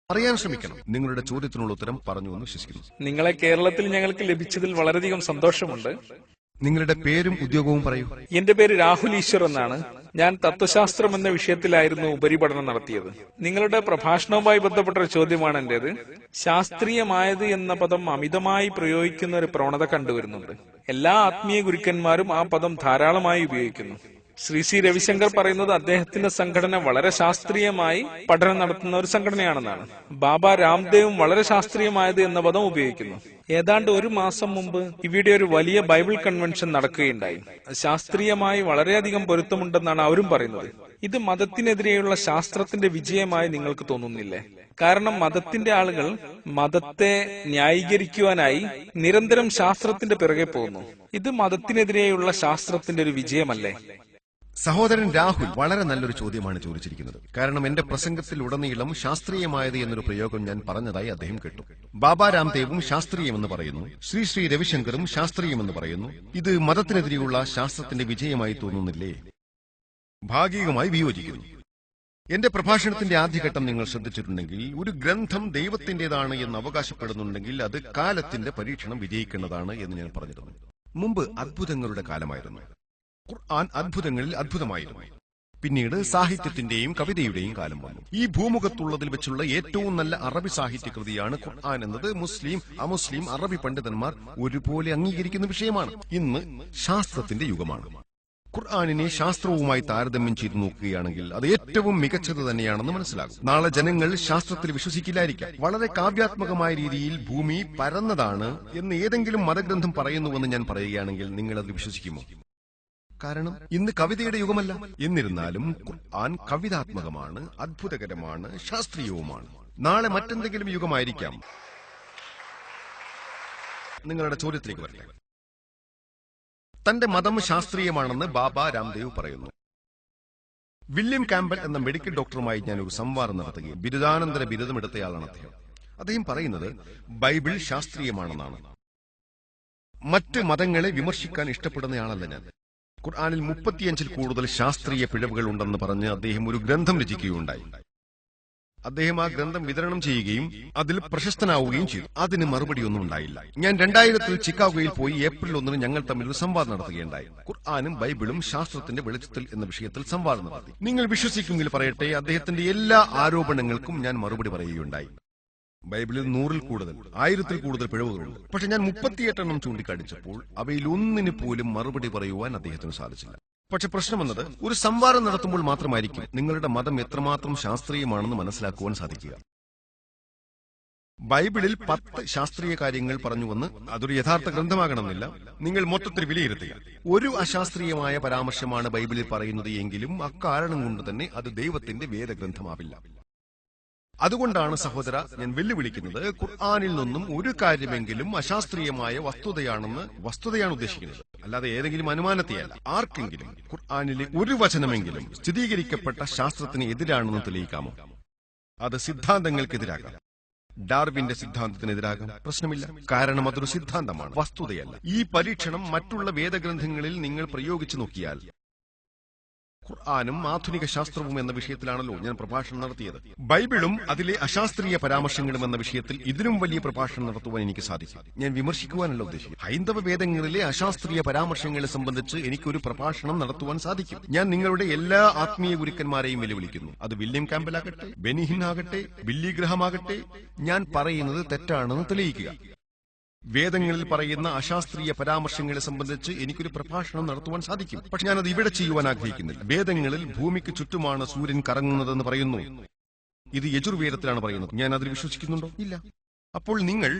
അറിയാൻ ശ്രമിക്കണം. നിങ്ങളുടെ ചോദ്യത്തിനുള്ള ഉത്തരം പറഞ്ഞു എന്ന് വിശ്വസിക്കുന്നു. നിങ്ങളെ കേരളത്തിൽ ഞങ്ങൾക്ക് ലഭിച്ചതിൽ വളരെയധികം സന്തോഷമുണ്ട്. നിങ്ങളുടെ പേരും ഉദ്യോഗവും പറയൂ. എന്റെ പേര് രാഹുൽ ഈശ്വർ എന്നാണ്. ഞാൻ തത്വശാസ്ത്രം എന്ന വിഷയത്തിലായിരുന്നു ഉപരിപഠനം നടത്തിയത്. നിങ്ങളുടെ പ്രഭാഷണവുമായി ബന്ധപ്പെട്ട ഒരു ചോദ്യമാണ് എന്റേത്. ശാസ്ത്രീയമായത് എന്ന പദം അമിതമായി പ്രയോഗിക്കുന്ന ഒരു പ്രവണത കണ്ടുവരുന്നുണ്ട്. എല്ലാ ആത്മീയ ഗുരുക്കന്മാരും ആ പദം ധാരാളമായി ഉപയോഗിക്കുന്നു. ശ്രീ സി രവിശങ്കർ പറയുന്നത് അദ്ദേഹത്തിന്റെ സംഘടന വളരെ ശാസ്ത്രീയമായി പഠനം നടത്തുന്ന ഒരു സംഘടനയാണെന്നാണ്. ബാബ രാംദേവും വളരെ ശാസ്ത്രീയമായത് എന്ന പദം ഉപയോഗിക്കുന്നു. ഏതാണ്ട് ഒരു മാസം മുമ്പ് ഇവിടെ ഒരു വലിയ ബൈബിൾ കൺവെൻഷൻ നടക്കുകയുണ്ടായി. ശാസ്ത്രീയമായി വളരെയധികം പൊരുത്തമുണ്ടെന്നാണ് അവരും പറയുന്നത്. ഇത് മതത്തിനെതിരെയുള്ള ശാസ്ത്രത്തിന്റെ വിജയമായി നിങ്ങൾക്ക് തോന്നുന്നില്ലേ? കാരണം മതത്തിന്റെ ആളുകൾ മതത്തെ ന്യായീകരിക്കുവാനായി നിരന്തരം ശാസ്ത്രത്തിന്റെ പിറകെ പോകുന്നു. ഇത് മതത്തിനെതിരെയുള്ള ശാസ്ത്രത്തിന്റെ ഒരു വിജയമല്ലേ? സഹോദരൻ രാഹുൽ വളരെ നല്ലൊരു ചോദ്യമാണ് ചോദിച്ചിരിക്കുന്നത്. കാരണം എന്റെ പ്രസംഗത്തിൽ ഉടനീളം ശാസ്ത്രീയമായത് എന്നൊരു പ്രയോഗം ഞാൻ പറഞ്ഞതായി അദ്ദേഹം കേട്ടു. ബാബ രാംദേവും ശാസ്ത്രീയമെന്ന് പറയുന്നു, ശ്രീ രവിശങ്കറും ശാസ്ത്രീയമെന്ന് പറയുന്നു. ഇത് മതത്തിനെതിരെയുള്ള ശാസ്ത്രത്തിന്റെ വിജയമായി തോന്നുന്നില്ലേ? ഭാഗികമായി വിയോജിക്കുന്നു. എന്റെ പ്രഭാഷണത്തിന്റെ ആദ്യഘട്ടം നിങ്ങൾ ശ്രദ്ധിച്ചിട്ടുണ്ടെങ്കിൽ, ഒരു ഗ്രന്ഥം ദൈവത്തിന്റേതാണ് എന്ന് അവകാശപ്പെടുന്നുണ്ടെങ്കിൽ അത് കാലത്തിന്റെ പരീക്ഷണം വിജയിക്കേണ്ടതാണ് എന്ന് ഞാൻ പറഞ്ഞിരുന്നു. മുമ്പ് അത്ഭുതങ്ങളുടെ കാലമായിരുന്നു. ഖുർആൻ അത്ഭുതങ്ങളിൽ അത്ഭുതമായിരുന്നു. പിന്നീട് സാഹിത്യത്തിന്റെയും കവിതയുടെയും കാലം വന്നു. ഈ ഭൂമുഖത്തുള്ളതിൽ വെച്ചുള്ള ഏറ്റവും നല്ല അറബി സാഹിത്യ കൃതിയാണ് ഖുർആൻ എന്നത് മുസ്ലിം അമുസ്ലിം അറബി പണ്ഡിതന്മാർ ഒരുപോലെ അംഗീകരിക്കുന്ന വിഷയമാണ്. ഇന്ന് ശാസ്ത്രത്തിന്റെ യുഗമാണ്. ഖുർആനിനെ ശാസ്ത്രവുമായി താരതമ്യം ചെയ്തു നോക്കുകയാണെങ്കിൽ അത് ഏറ്റവും മികച്ചത് തന്നെയാണെന്ന് മനസ്സിലാകും. നാളെ ജനങ്ങൾ ശാസ്ത്രത്തിൽ വിശ്വസിക്കില്ലായിരിക്കാം. വളരെ കാവ്യാത്മകമായ രീതിയിൽ ഭൂമി പരന്നതാണ് എന്ന് ഏതെങ്കിലും മതഗ്രന്ഥം പറയുന്നുവെന്ന് ഞാൻ പറയുകയാണെങ്കിൽ നിങ്ങൾ അത് വിശ്വസിക്കുമോ? കാരണം ഇന്ന് കവിതയുടെ യുഗമല്ല. എന്നിരുന്നാലും ഖുർആൻ കവിതാത്മകമാണ്, അത്ഭുതകരമാണ്, ശാസ്ത്രീയവുമാണ്. നാളെ മറ്റെന്തെങ്കിലും യുഗമായിരിക്കാം. നിങ്ങളുടെ ചോദ്യത്തിലേക്ക് വരട്ടെ. തന്റെ മതം ശാസ്ത്രീയമാണെന്ന് ബാബ രാംദേവ് പറയുന്നു. വില്യം കാമ്പൽ എന്ന മെഡിക്കൽ ഡോക്ടറുമായി ഞാൻ ഒരു സംവാദം നടത്തുകയും ബിരുദാനന്തര ബിരുദമെടുത്തയാളാണ് അദ്ദേഹം. അദ്ദേഹം പറയുന്നത് ബൈബിൾ ശാസ്ത്രീയമാണെന്നാണ്. മറ്റ് മതങ്ങളെ വിമർശിക്കാൻ ഇഷ്ടപ്പെടുന്നയാളല്ല ഞാൻ. ഖുർആനിൽ 35-ൽ കൂടുതൽ ശാസ്ത്രീയ പിഴവുകൾ ഉണ്ടെന്ന് പറഞ്ഞ് അദ്ദേഹം ഒരു ഗ്രന്ഥം രചിക്കുകയുണ്ടായി. അദ്ദേഹം ആ ഗ്രന്ഥം വിതരണം ചെയ്യുകയും അതിൽ പ്രശസ്തനാവുകയും ചെയ്തു. അതിന് മറുപടിയൊന്നും ഉണ്ടായില്ല. ഞാൻ 2000-ൽ ചിക്കാഗോയിൽ പോയി ഏപ്രിൽ 1-ന് ഞങ്ങൾ തമ്മിൽ ഒരു സംവാദം നടത്തുകയുണ്ടായി. ഖുർആനും ബൈബിളും ശാസ്ത്രത്തിന്റെ വെളിച്ചത്തിൽ എന്ന വിഷയത്തിൽ സംവാദം നടത്തി. നിങ്ങൾ വിശ്വസിക്കുമെങ്കിൽ പറയട്ടെ, അദ്ദേഹത്തിന്റെ എല്ലാ ആരോപണങ്ങൾക്കും ഞാൻ മറുപടി പറയുകയുണ്ടായി. ബൈബിളിൽ 100-ൽ കൂടുതൽ 1000-ൽ കൂടുതൽ പിഴവുകളുണ്ട്. പക്ഷെ ഞാൻ 38 എണ്ണം ചൂണ്ടിക്കാണിച്ചപ്പോൾ അവയിൽ ഒന്നിന് പോലും മറുപടി പറയുവാൻ അദ്ദേഹത്തിന് സാധിച്ചില്ല. പക്ഷെ പ്രശ്നമെന്നത്, ഒരു സംവാദം നടത്തുമ്പോൾ മാത്രമായിരിക്കും നിങ്ങളുടെ മതം എത്രമാത്രം ശാസ്ത്രീയമാണെന്ന് മനസ്സിലാക്കുവാൻ സാധിക്കുക. ബൈബിളിൽ 10 ശാസ്ത്രീയ കാര്യങ്ങൾ പറഞ്ഞുവെന്ന് അതൊരു യഥാർത്ഥ ഗ്രന്ഥമാകണമെന്നില്ല. നിങ്ങൾ മൊത്തത്തിൽ വിലയിരുത്തുക. ഒരു അശാസ്ത്രീയമായ പരാമർശമാണ് ബൈബിളിൽ പറയുന്നത് എങ്കിലും അക്കാരണം കൊണ്ട് തന്നെ അത് ദൈവത്തിന്റെ വേദഗ്രന്ഥമാവില്ല. അതുകൊണ്ടാണ് സഹോദര ഞാൻ വെല്ലുവിളിക്കുന്നത്, ഖുർആനിൽ നിന്നും ഒരു കാര്യമെങ്കിലും അശാസ്ത്രീയമായ വസ്തുതയാണ് ഉദ്ദേശിക്കുന്നത്, അല്ലാതെ ഏതെങ്കിലും അനുമാനത്തെയല്ല. ആർക്കെങ്കിലും ഖുർആനിലെ ഒരു വചനമെങ്കിലും സ്ഥിരീകരിക്കപ്പെട്ട ശാസ്ത്രത്തിന് എതിരാണെന്ന് തെളിയിക്കാമോ? അത് സിദ്ധാന്തങ്ങൾക്കെതിരാകാം. ഡാർവിന്റെ സിദ്ധാന്തത്തിനെതിരാകാം, പ്രശ്നമില്ല. കാരണം അതൊരു സിദ്ധാന്തമാണ്, വസ്തുതയല്ല. ഈ പരീക്ഷണം മറ്റുള്ള വേദഗ്രന്ഥങ്ങളിൽ നിങ്ങൾ പ്രയോഗിച്ചു നോക്കിയാൽ, ഖുർആനും ആധുനിക ശാസ്ത്രവും എന്ന വിഷയത്തിലാണല്ലോ ഞാൻ പ്രഭാഷണം നടത്തിയത്. ബൈബിളും അതിലെ അശാസ്ത്രീയ പരാമർശങ്ങളും എന്ന വിഷയത്തിൽ ഇതിലും വലിയ പ്രഭാഷണം നടത്തുവാൻ എനിക്ക് സാധിക്കും. ഞാൻ വിമർശിക്കുവാനല്ല ഉദ്ദേശിക്കുന്നത്. ഹൈന്ദവ വേദങ്ങളിലെ അശാസ്ത്രീയ പരാമർശങ്ങളെ സംബന്ധിച്ച് എനിക്കൊരു പ്രഭാഷണം നടത്തുവാൻ സാധിക്കും. ഞാൻ നിങ്ങളുടെ എല്ലാ ആത്മീയ ഗുരുക്കന്മാരെയും വെല്ലുവിളിക്കുന്നു. അത് വില്യം കാമ്പൽ ആകട്ടെ, ബെനിഹിൻ ആകട്ടെ, ബില്ലി ഗ്രഹാം ആകട്ടെ, ഞാൻ പറയുന്നത് തെറ്റാണെന്ന് തെളിയിക്കുക. വേദങ്ങളിൽ പറയുന്ന അശാസ്ത്രീയ പരാമർശങ്ങളെ സംബന്ധിച്ച് എനിക്കൊരു പ്രഭാഷണം നടത്തുവാൻ സാധിക്കും. പക്ഷെ ഞാനത് ഇവിടെ ചെയ്യുവാൻ ആഗ്രഹിക്കുന്നില്ല. വേദങ്ങളിൽ ഭൂമിക്ക് ചുറ്റുമാണ് സൂര്യൻ കറങ്ങുന്നതെന്ന് പറയുന്നു. ഇത് യജുർവേദത്തിലാണ് പറയുന്നത്. ഞാൻ അതിൽ വിശ്വസിക്കുന്നുണ്ടോ? ഇല്ല. അപ്പോൾ നിങ്ങൾ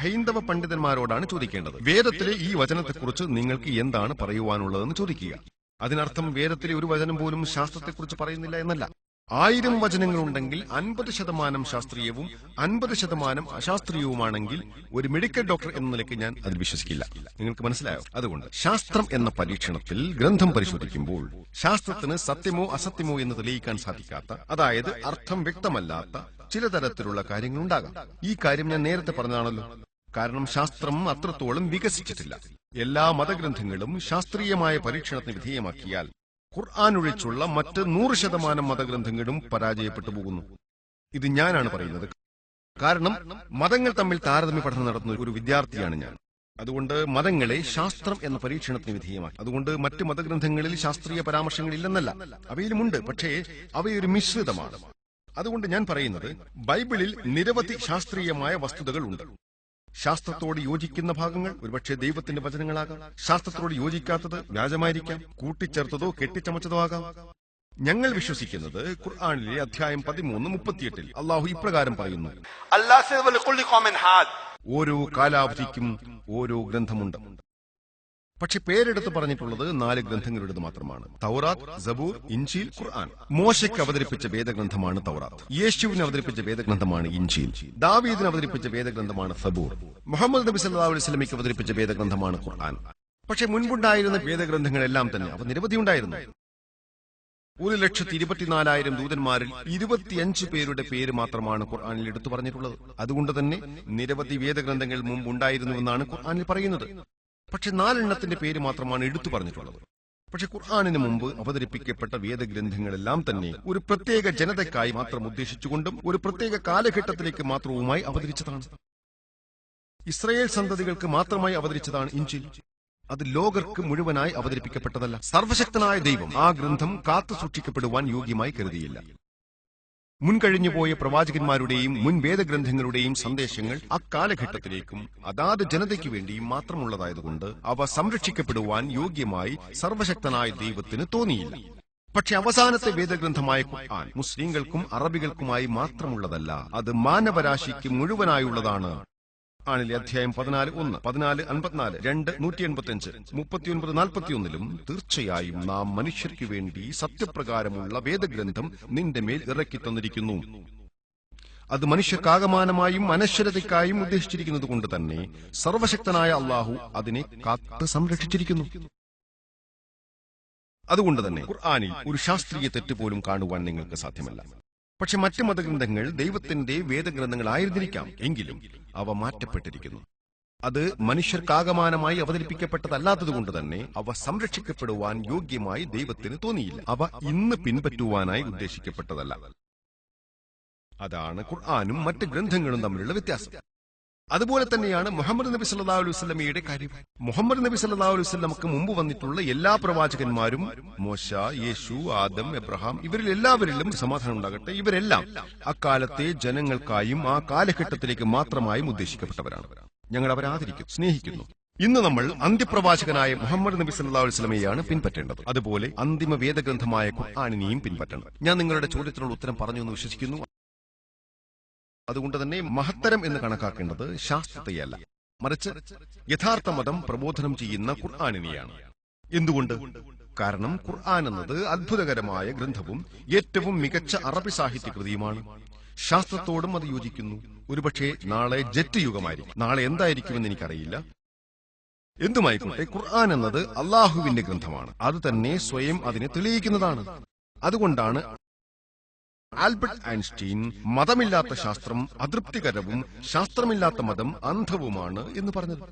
ഹൈന്ദവ പണ്ഡിതന്മാരോടാണ് ചോദിക്കേണ്ടത്, വേദത്തിലെ ഈ വചനത്തെക്കുറിച്ച് നിങ്ങൾക്ക് എന്താണ് പറയുവാനുള്ളതെന്ന് ചോദിക്കുക. അതിനർത്ഥം വേദത്തിലെ ഒരു വചനം പോലും ശാസ്ത്രത്തെക്കുറിച്ച് പറയുന്നില്ല എന്നല്ല. 1000 വചനങ്ങളുണ്ടെങ്കിൽ 50% ശാസ്ത്രീയവും 50% അശാസ്ത്രീയവുമാണെങ്കിൽ ഒരു മെഡിക്കൽ ഡോക്ടർ എന്ന നിലയ്ക്ക് ഞാൻ അതിൽ വിശ്വസിക്കില്ല. നിങ്ങൾക്ക് മനസ്സിലായോ? അതുകൊണ്ട് ശാസ്ത്രം എന്ന പരീക്ഷണത്തിൽ ഗ്രന്ഥം പരിശോധിക്കുമ്പോൾ ശാസ്ത്രത്തിന് സത്യമോ അസത്യമോ എന്ന് തെളിയിക്കാൻ സാധിക്കാത്ത, അതായത് അർത്ഥം വ്യക്തമല്ലാത്ത ചില തരത്തിലുള്ള കാര്യങ്ങളുണ്ടാകാം. ഈ കാര്യം ഞാൻ നേരത്തെ പറഞ്ഞതാണല്ലോ. കാരണം ശാസ്ത്രം അത്രത്തോളം വികസിച്ചിട്ടില്ല. എല്ലാ മതഗ്രന്ഥങ്ങളും ശാസ്ത്രീയമായ പരീക്ഷണത്തിന് വിധേയമാക്കിയാൽ ഖുർആൻ ഒഴിച്ചുള്ള മറ്റ് 100% മതഗ്രന്ഥങ്ങളും പരാജയപ്പെട്ടു പോകുന്നു. ഇത് ഞാനാണ് പറയുന്നത്. കാരണം മതങ്ങൾ തമ്മിൽ താരതമ്യ പഠനം നടത്തുന്ന ഒരു വിദ്യാർത്ഥിയാണ് ഞാൻ. അതുകൊണ്ട് മതങ്ങളെ ശാസ്ത്രം എന്ന പരീക്ഷണത്തിന് വിധേയമാക്കി. അതുകൊണ്ട് മറ്റ് മതഗ്രന്ഥങ്ങളിൽ ശാസ്ത്രീയ പരാമർശങ്ങളില്ലെന്നല്ല, അവയിലുമുണ്ട്. പക്ഷേ അവയൊരു മിശ്രിതമാണ്. അതുകൊണ്ട് ഞാൻ പറയുന്നത്, ബൈബിളിൽ നിരവധി ശാസ്ത്രീയമായ വസ്തുതകൾ ഉണ്ട്. ശാസ്ത്രത്തോട് യോജിക്കുന്ന ഭാഗങ്ങൾ ഒരുപക്ഷെ ദൈവത്തിന്റെ വചനങ്ങളാകാം. ശാസ്ത്രത്തോട് യോജിക്കാത്തത് വ്യാജമായിരിക്കാം, കൂട്ടിച്ചേർത്തതോ കെട്ടിച്ചമച്ചതോ ആകാം. ഞങ്ങൾ വിശ്വസിക്കുന്നത് ഖുർആനിലെ അധ്യായം 13:38 അള്ളാഹു ഇപ്രകാരം പറയുന്നു: ഓരോ കാലാവധിക്കും ഓരോ ഗ്രന്ഥമുണ്ട്. പക്ഷെ പേരെടുത്ത് പറഞ്ഞിട്ടുള്ളത് 4 ഗ്രന്ഥങ്ങളുടേത് മാത്രമാണ്: തൗറാത്ത്, സബൂർ, ഇൻജീൽ, ഖുർആൻ. മോശയ്ക്ക് അവതരിപ്പിച്ച വേദഗ്രന്ഥമാണ് തൗറാത്ത്. യേശുവിന് അവതരിപ്പിച്ച വേദഗ്രന്ഥമാണ് ഇൻജീൽ. ദാവീദിന് അവതരിപ്പിച്ച വേദഗ്രന്ഥമാണ് സബൂർ. മുഹമ്മദ് നബി സല്ലല്ലാഹു അലൈഹി വസല്ലമയ്ക്ക് അവതരിപ്പിച്ച വേദഗ്രന്ഥമാണ് ഖുർആൻ. പക്ഷെ മുൻപുണ്ടായിരുന്ന വേദഗ്രന്ഥങ്ങളെല്ലാം തന്നെ അവ നിരവധി ഉണ്ടായിരുന്നു. 1,24,000 ദൂതന്മാരിൽ 25 പേരുടെ പേര് മാത്രമാണ് ഖുർആനിൽ എടുത്തു പറഞ്ഞിട്ടുള്ളത്. അതുകൊണ്ട് തന്നെ നിരവധി വേദഗ്രന്ഥങ്ങൾ മുമ്പുണ്ടായിരുന്നുവെന്നാണ് ഖുർആനിൽ പറയുന്നത്. പക്ഷെ 4 എണ്ണത്തിന്റെ പേര് മാത്രമാണ് എടുത്തു പറഞ്ഞിട്ടുള്ളത്. പക്ഷെ ഖുർആനിന് മുമ്പ് അവതരിപ്പിക്കപ്പെട്ട വേദഗ്രന്ഥങ്ങളെല്ലാം തന്നെ ഒരു പ്രത്യേക ജനതയ്ക്കായി മാത്രം ഉദ്ദേശിച്ചുകൊണ്ടും ഒരു പ്രത്യേക കാലഘട്ടത്തിലേക്ക് മാത്രവുമായി അവതരിച്ചതാണ്. ഇസ്രായേൽ സന്തതികൾക്ക് മാത്രമായി അവതരിച്ചതാണ് ഇൻജീൽ. അത് ലോകർക്ക് മുഴുവനായി അവതരിപ്പിക്കപ്പെട്ടതല്ല. സർവശക്തനായ ദൈവം ആ ഗ്രന്ഥം കാത്തു സൂക്ഷിക്കപ്പെടുവാൻ യോഗ്യമായി കരുതിയില്ല. മുൻകഴിഞ്ഞുപോയ പ്രവാചകന്മാരുടെയും മുൻ വേദഗ്രന്ഥങ്ങളുടെയും സന്ദേശങ്ങൾ അക്കാലഘട്ടത്തിലേക്കും അതാത് ജനതയ്ക്കു വേണ്ടിയും മാത്രമുള്ളതായതുകൊണ്ട് അവ സംരക്ഷിക്കപ്പെടുവാൻ യോഗ്യമായി സർവശക്തനായ ദൈവത്തിന് തോന്നിയില്ല. പക്ഷെ അവസാനത്തെ വേദഗ്രന്ഥമായ ഖുർആൻ മുസ്ലിങ്ങൾക്കും അറബികൾക്കുമായി മാത്രമുള്ളതല്ല, അത് മാനവരാശിക്ക് മുഴുവനായുള്ളതാണ്. ആണിലെ അധ്യായം 14:1, 14:54, 2:185, 39:41 തീർച്ചയായും നാം മനുഷ്യർക്ക് വേണ്ടി സത്യപ്രകാരമുള്ള വേദഗ്രന്ഥം നിന്റെ മേൽ ഇറക്കി തന്നിരിക്കുന്നു. അത് മനുഷ്യർക്കാകമാനമായും അനശ്വരതയ്ക്കായും ഉദ്ദേശിച്ചിരിക്കുന്നത് കൊണ്ട് തന്നെ സർവശക്തനായ അള്ളാഹു അതിനെ കാത്ത് സംരക്ഷിച്ചിരിക്കുന്നു. അതുകൊണ്ട് തന്നെ ഖുർആനിൽ ഒരു ശാസ്ത്രീയ തെറ്റ് പോലും കാണുവാൻ നിങ്ങൾക്ക് സാധ്യമല്ല. പക്ഷെ മറ്റ് മതഗ്രന്ഥങ്ങൾ ദൈവത്തിന്റെ വേദഗ്രന്ഥങ്ങളായിരുന്നിരിക്കാം, എങ്കിലും അവ മാറ്റപ്പെട്ടിരിക്കുന്നു. അത് മനുഷ്യർക്കാകമാനമായി അവതരിപ്പിക്കപ്പെട്ടതല്ലാത്തതുകൊണ്ട് തന്നെ അവ സംരക്ഷിക്കപ്പെടുവാൻ യോഗ്യമായി ദൈവത്തിന് തോന്നിയില്ല. അവ ഇന്ന് പിൻപറ്റുവാനായി ഉദ്ദേശിക്കപ്പെട്ടതല്ല. അതാണ് ഖുർആനും മറ്റ് ഗ്രന്ഥങ്ങളും തമ്മിലുള്ള വ്യത്യാസം. അതുപോലെ തന്നെയാണ് മുഹമ്മദ് നബി സല്ലല്ലാഹു അലൈഹി വസല്ലമയുടെ കാര്യം. മുഹമ്മദ് നബി സല്ലല്ലാഹു അലൈഹി വസല്ലമക്ക് മുമ്പ് വന്നിട്ടുള്ള എല്ലാ പ്രവാചകന്മാരും, മോശ, യേശു, ആദം, എബ്രഹാം, ഇവരിൽ എല്ലാവരിലും സമാധാനം ഉണ്ടാകട്ടെ, ഇവരെല്ലാം അക്കാലത്തെ ജനങ്ങൾക്കായും ആ കാലഘട്ടത്തിലേക്ക് മാത്രമായും ഉദ്ദേശിക്കപ്പെട്ടവരാണ്. ഞങ്ങൾ അവരെ ആദരിക്കുന്നു, സ്നേഹിക്കുന്നു. ഇന്ന് നമ്മൾ അന്ത്യപ്രവാചകനായ മുഹമ്മദ് നബി സല്ലല്ലാഹു അലൈഹി വസല്ലമയെയാണ് പിൻപറ്റേണ്ടത്. അതുപോലെ അന്തിമ വേദഗ്രന്ഥമായ ഖുർആനിനെയും പിൻപറ്റണം. ഞാൻ നിങ്ങളുടെ ചോദ്യത്തിനുള്ള ഉത്തരം പറഞ്ഞു എന്ന് വിശ്വസിക്കുന്നു. അതുകൊണ്ട് തന്നെ മഹത്തരം എന്ന് കണക്കാക്കേണ്ടത് ശാസ്ത്രത്തെയല്ല, മറിച്ച് യഥാർത്ഥ മതം പ്രബോധനം ചെയ്യുന്ന ഖുർആനിനെയാണ്. എന്തുകൊണ്ട്? കാരണം ഖുർആൻ എന്നത് അത്ഭുതകരമായ ഗ്രന്ഥവും ഏറ്റവും മികച്ച അറബി സാഹിത്യകൃതിയുമാണ്. ശാസ്ത്രത്തോടും അത് യോജിക്കുന്നു. ഒരുപക്ഷെ നാളെ ജെറ്റ് യുഗമായിരിക്കും. നാളെ എന്തായിരിക്കുമെന്ന് എനിക്കറിയില്ല. എന്തുമായിക്കോട്ടെ, ഖുർആൻ എന്നത് അള്ളാഹുവിന്റെ ഗ്രന്ഥമാണ്. അത് തന്നെ സ്വയം അതിനെ തെളിയിക്കുന്നതാണ്. അതുകൊണ്ടാണ് ആൽബർട്ട് ഐൻസ്റ്റീൻ മതമില്ലാത്ത ശാസ്ത്രം അതൃപ്തികരവും ശാസ്ത്രമില്ലാത്ത മതം അന്ധവുമാണ് എന്ന് പറഞ്ഞത്.